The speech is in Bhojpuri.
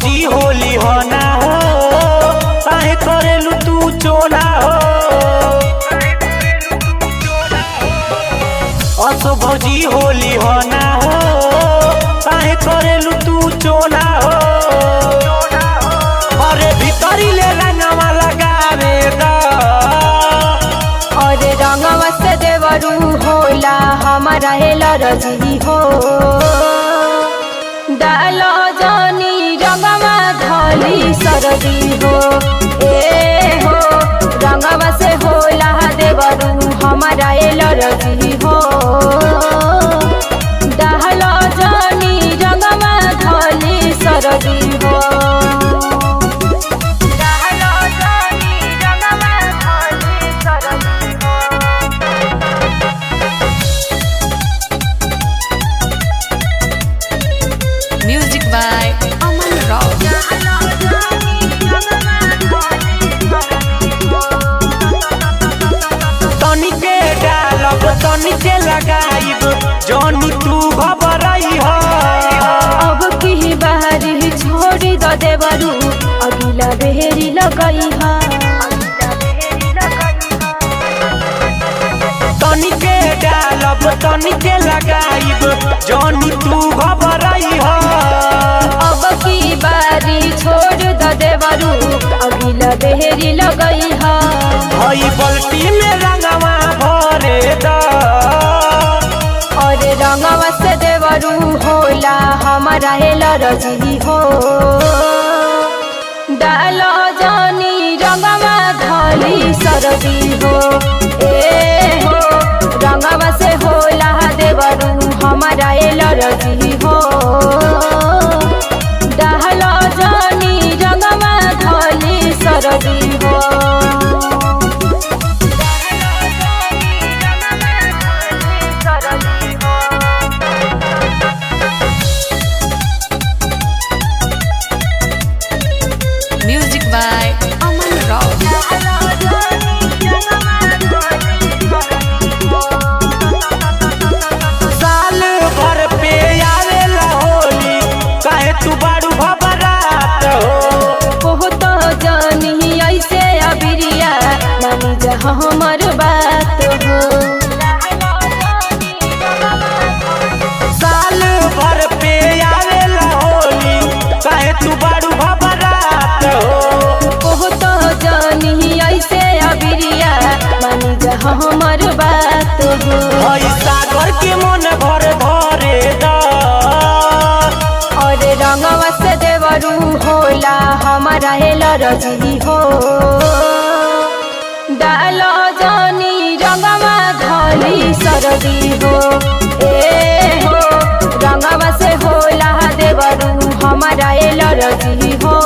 भौजी होली हो ना हो काहे करेलू तू चोना हो। असो भौजी होली हो ना हो काहे करेलू तू चोना हो। अरे भीतरी ले रंगवा लगावे दा अरे रंगवा से देवरू होला हमारा हेला रजी हो। डालो जानी रंगवा धली सरदी हो ए हो। रंगवा से होला देवरू हमारा हेला रजी हो। डालो जानी रंगवा धली सरदी हो। Music by Aman Rao. तनिके डालब तनिके लगाइब जौनी तू घबराई हो। अब की बाहरी छोड़ी द देवरू अगिला बेहरी लगई हा। तनिके डालब तनिके लगाइब जौनी तू घबराई हो। अब की बारी छोड़ द देवरू अगिला बेहरी लगई हा। हई बल्टी में रंगवा भरे दा और रंगवा से देवरू होला हमारा हेला रजी हो। डालो जानी रंगवा धली सरदी हो ए हो। रंगवा से होला देवरू हमारा हेला रजी हो। डालो जानी रंगवा धली सरदी हो। Music by Aman Rao. साल भर पे आवेला होली काहे तू बारू घबरात हो। बहुत जानी ऐसे अबिरिया मानी जा हमर बात हो। साल भर पे आवेला होली काहे तू बारू घबरात हो। बहुत जानी ऐसे अबिरिया मानी जा हमर बात हो। हई सागर के मन भर धरे दा और रंगवा से देवरू होला हमारा हेला रजी हो। डालो जानी रंगवा धली सरदी हो ए हो। रंगवा से होला देवरू हमारा हेला रजी हो।